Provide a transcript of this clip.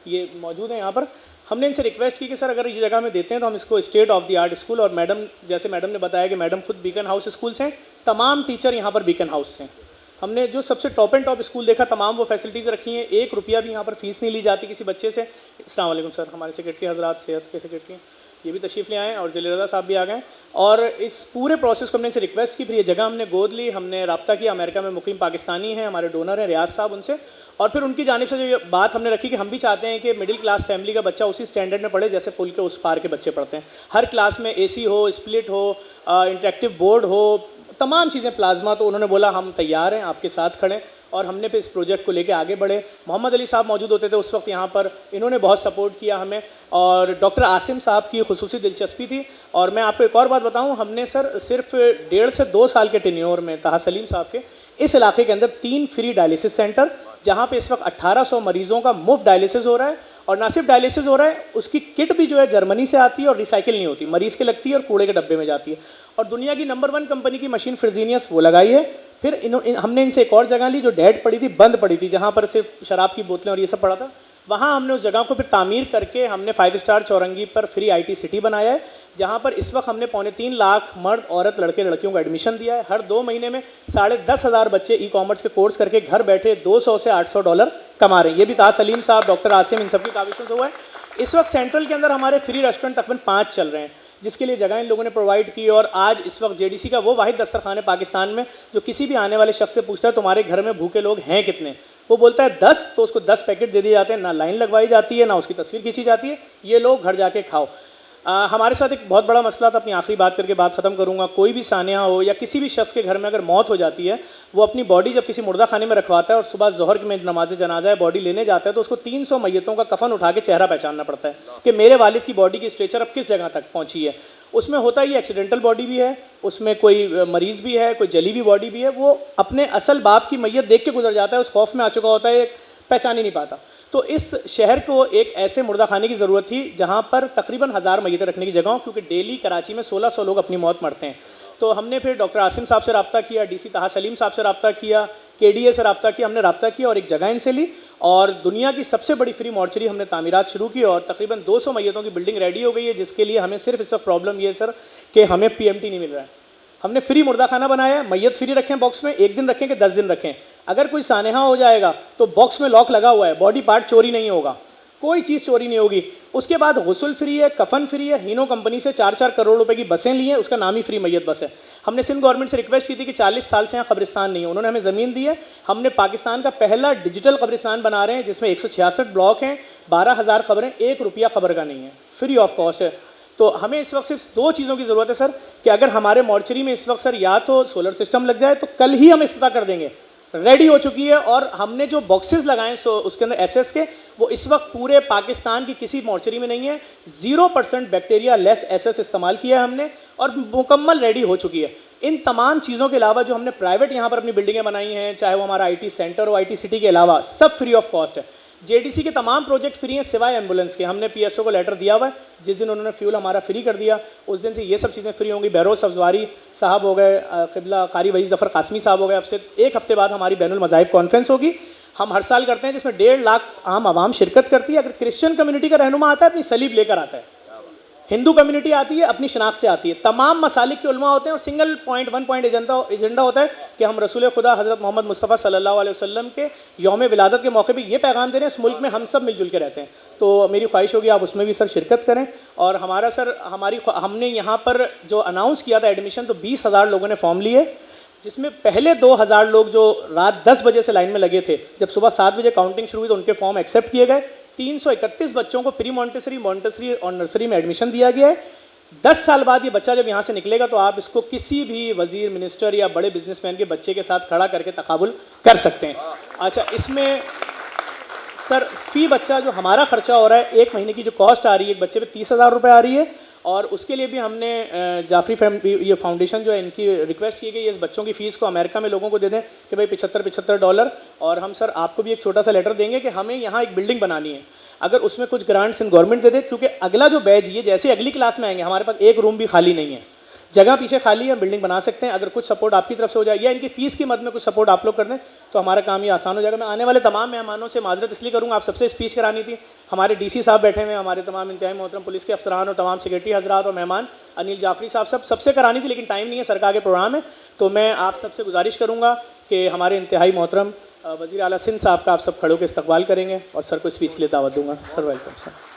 ये मौजूद हैं यहाँ पर। हमने इनसे रिक्वेस्ट की कि सर अगर ये जगह में देते हैं तो हम इसको state of the art school, और मैडम जैसे मैडम ने बताया कि मैडम खुद बीकन हाउस स्कूल से हैं, तमाम टीचर यहाँ पर बीकन हाउस से हैं। हमने जो सबसे टॉप एंड टॉप स्कूल देखा, तमाम वो फैसिलिटीज़ रखी हैं, 1 रुपया भी यहाँ पर फीस नहीं ली जाती किसी बच्चे से। अस्सलाम वालेकुम सर, हमारे सेक्रेटरी हजरात, सेहत के सेक्रेटरी ये भी तशरीफ़ ले आए, और जलील साहब भी आ गए। और इस पूरे प्रोसेस को हमने इनसे रिक्वेस्ट की, फिर ये जगह हमने गोद ली, हमने रब्ता किया, अमेरिका में मुकीम पाकिस्तानी हैं हमारे डोनर हैं रियाज साहब, उनसे, और फिर उनकी जानिब से जो ये बात हमने रखी कि हम भी चाहते हैं कि मिडिल क्लास फैमिली का बच्चा उसी स्टैंडर्ड में पढ़े जैसे पुल के उस पार के बच्चे पढ़ते हैं। हर क्लास में AC हो, स्प्लिट हो, इंटरेक्टिव बोर्ड हो, तमाम चीज़ें, प्लाज्मा। तो उन्होंने बोला हम तैयार हैं, आपके साथ खड़े, और हमने फिर इस प्रोजेक्ट को लेके आगे बढ़े। मोहम्मद अली साहब मौजूद होते थे उस वक्त यहाँ पर, इन्होंने बहुत सपोर्ट किया हमें, और डॉक्टर आसिम साहब की खुसूसी दिलचस्पी थी। और मैं आपको एक और बात बताऊँ, हमने सर सिर्फ 1.5 से 2 साल के टेन्योर में ताहा सलीम साहब के इस इलाके के अंदर 3 फ्री डायलिसिस सेंटर, जहाँ पे इस वक्त 1800 मरीजों का मुफ्त डायलिसिस हो रहा है। और ना सिर्फ डायलिसिस हो रहा है, उसकी किट भी जो है जर्मनी से आती है और रिसाइकिल नहीं होती, मरीज़ के लगती है और कूड़े के डब्बे में जाती है। और दुनिया की नंबर 1 कंपनी की मशीन फ्रिजीनियस वो लगाई है। फिर हमने इनसे एक और जगह ली जो डेड पड़ी थी, बंद पड़ी थी, जहाँ पर सिर्फ शराब की बोतलें और ये सब पड़ा था। वहाँ हमने उस जगह को फिर तामीर करके हमने 5 स्टार चौरंगी पर फ्री IT सिटी बनाया है, जहाँ पर इस वक्त हमने 3.25 लाख मर्द, औरत, लड़के लड़कियों को एडमिशन दिया है। हर 2 महीने में 10,500 बच्चे ई-कॉमर्स के कोर्स करके घर बैठे $200 से $800 कमा रहे हैं। ये भी ताज सलीम साहब, डॉक्टर आसिम, इन सबकी काविशों से हुआ है। इस वक्त सेंट्रल के अंदर हमारे फ्री रेस्टोरेंट तकरीबन 5 चल रहे हैं, जिसके लिए जगह इन लोगों ने प्रोवाइड की। और आज इस वक्त JDC का वो वाहिद दस्तरखान है पाकिस्तान में जो किसी भी आने वाले शख्स से पूछता है तुम्हारे घर में भूखे लोग हैं कितने, वो बोलता है 10, तो उसको 10 पैकेट दे दिए जाते हैं, ना लाइन लगवाई जाती है, ना उसकी तस्वीर खींची जाती है, ये लोग घर जाके खाओ। हमारे साथ एक बहुत बड़ा मसला था, अपनी आखिरी बात करके बात ख़त्म करूँगा। कोई भी सानिया हो या किसी भी शख्स के घर में अगर मौत हो जाती है, वो अपनी बॉडी जब किसी मुर्दा खाने में रखवाता है और सुबह ज़ोहर में नमाज जनाजा है बॉडी लेने जाता है, तो उसको 300 मैयतों का कफन उठा के चेहरा पहचानना पड़ता है कि मेरे वालिद की बॉडी की स्ट्रेचर अब किस जगह तक पहुँची है। उसमें होता ही एक्सीडेंटल बॉडी भी है, उसमें कोई मरीज़ भी है, कोई जली हुई बॉडी भी है। वो अपने असल बाप की मैयत देख के गुजर जाता है, उस खौफ में आ चुका होता है, पहचान ही नहीं पाता। तो इस शहर को एक ऐसे मुर्दा खाने की ज़रूरत थी जहाँ पर तकरीबन 1000 मैयतें रखने की जगह हो, क्योंकि डेली कराची में 1600 लोग अपनी मौत मरते हैं। तो हमने फिर डॉक्टर आसिम साहब से रब्ता किया, DC ताहा सलीम साहब से रब्ता किया, KDA से रब्ता किया, हमने रब्ता किया और एक जगह इनसे ली, और दुनिया की सबसे बड़ी फ्री मॉर्चरी हमने तामीरात शुरू की, और तकरीबन 200 मैयतों की बिल्डिंग रेडी हो गई है, जिसके लिए हमें सिर्फ इस वक्त प्रॉब्लम ये है सर कि हमें PMT नहीं मिल रहा है। हमने फ्री मुर्दा खाना बनाया है, मैयत फ्री रखें बॉक्स में, 1 दिन रखें कि 10 दिन रखें। अगर कोई सानेहा हो जाएगा तो बॉक्स में लॉक लगा हुआ है, बॉडी पार्ट चोरी नहीं होगा, कोई चीज़ चोरी नहीं होगी। उसके बाद गुस्ल फ्री है, कफन फ्री है। हीनो कंपनी से 4-4 करोड़ रुपए की बसें ली हैं, उसका नाम ही फ्री मैयत बस है। हमने सिंध गवर्नमेंट से रिक्वेस्ट की थी कि 40 साल से यहाँ कब्रिस्तान नहीं है, उन्होंने हमें ज़मीन दी है। हमने पाकिस्तान का पहला डिजिटल कब्रिस्तान बना रहे हैं, जिसमें 166 ब्लॉक हैं, 12,000 कब्रें, 1 रुपया कब्र का नहीं है, फ्री ऑफ कॉस्ट है। तो हमें इस वक्त सिर्फ 2 चीज़ों की ज़रूरत है सर, कि अगर हमारे मॉर्चरी में इस वक्त सर या तो सोलर सिस्टम लग जाए, तो कल ही हम इफ्तिताह कर देंगे, रेडी हो चुकी है। और हमने जो बॉक्सेस लगाए उसके अंदर SS के, वो इस वक्त पूरे पाकिस्तान की किसी मॉर्चरी में नहीं है। 0% बैक्टीरिया लेस SS इस्तेमाल किया है हमने, और मुकम्मल रेडी हो चुकी है। इन तमाम चीज़ों के अलावा जो हमने प्राइवेट यहाँ पर अपनी बिल्डिंगें बनाई हैं, चाहे वो हमारा IT सेंटर हो, IT सिटी के अलावा, सब फ्री ऑफ कॉस्ट है। JDC के तमाम प्रोजेक्ट फ्री हैं सिवाय एम्बुलेंस के। हमने PSO को लेटर दिया हुआ है, जिस दिन उन्होंने फ्यूल हमारा फ्री कर दिया उस दिन से ये सब चीज़ें फ्री होंगी। बहरोज अफजवारी साहब हो गए, क़िबला कारी वही ज़फ़र कासमी साहब हो गए। अब से 1 हफ्ते बाद हमारी बैनुल मज़ाहिब कॉन्फ्रेंस होगी, हम हर साल करते हैं, जिसमें 1.5 लाख आम आवाम शिरकत करती है। अगर क्रिश्चियन कम्युनिटी का रहनुमा आता है, अपनी सलीब लेकर आता है, हिंदू कम्युनिटी आती है, अपनी शनाख्त से आती है, तमाम मसालिक के उलमा होते हैं, और सिंगल पॉइंट 1 पॉइंट एजेंडा होता है कि हम रसूल खुदा हज़रत मोहम्मद मुस्तफ़ा सल्लल्लाहु अलैहि वसल्लम के यौम विलादत के मौके पे ये पैगाम दे रहे हैं, इस मुल्क में हम सब मिलजुल के रहते हैं। तो मेरी ख्वाहिश होगी आप उसमें भी सर शिरकत करें। और हमारा सर हमने यहाँ पर जो अनाउंस किया था एडमिशन, तो 20,000 लोगों ने फॉर्म लिए, जिसमें पहले 2,000 लोग जो रात 10 बजे से लाइन में लगे थे, जब सुबह 7 बजे काउंटिंग शुरू हुई तो उनके फॉर्म एक्सेप्ट किए गए। 331 बच्चों को प्री मॉन्टेसरी और नर्सरी में एडमिशन दिया गया है। 10 साल बाद ये बच्चा जब यहाँ से निकलेगा तो आप इसको किसी भी वजीर, मिनिस्टर या बड़े बिजनेसमैन के बच्चे के साथ खड़ा करके तकाबुल कर सकते हैं। अच्छा, इसमें सर फ़ी बच्चा जो हमारा खर्चा हो रहा है, 1 महीने की जो कॉस्ट आ रही है एक बच्चे पे 30,000 रुपये आ रही है। और उसके लिए भी हमने जाफरी ये फाउंडेशन जो है, इनकी रिक्वेस्ट की गई है इस बच्चों की फ़ीस को अमेरिका में लोगों को दे दें कि भाई $75 और हम सर आपको भी एक छोटा सा लेटर देंगे कि हमें यहाँ एक बिल्डिंग बनानी है, अगर उसमें कुछ ग्रांट्स इन गवर्नमेंट दे दे, क्योंकि अगला जो बैच ये जैसे अगली क्लास में आएंगे हमारे पास एक रूम भी खाली नहीं है। जगह पीछे खाली है, बिल्डिंग बना सकते हैं। अगर कुछ सपोर्ट आपकी तरफ से हो जाए या इनकी फीस की मद में कुछ सपोर्ट आप लोग कर दें तो हमारा काम ये आसान हो जाएगा। मैं आने वाले तमाम मेहमानों से माजरत इसलिए करूँगा, आप सबसे स्पीच करानी थी। हमारे डीसी साहब बैठे हुए हैं, हमारे तमाम इंतहाई मोहतरम पुलिस के अफसरान और तमाम सेक्रेटरी हजरात और मेहमान, अनिल जाफरी साहब, सबसे करानी थी, लेकिन टाइम नहीं है, सरकार के प्रोग्राम है। तो मैं आप सबसे गुजारिश करूँगा कि हमारे इंतहाई मोहतरम वज़ीर आला सिंध साहब का आप सब खड़ों के इस्तकबाल करेंगे और सर को स्पीच के लिए दावत दूंगा। Sir welcome sir.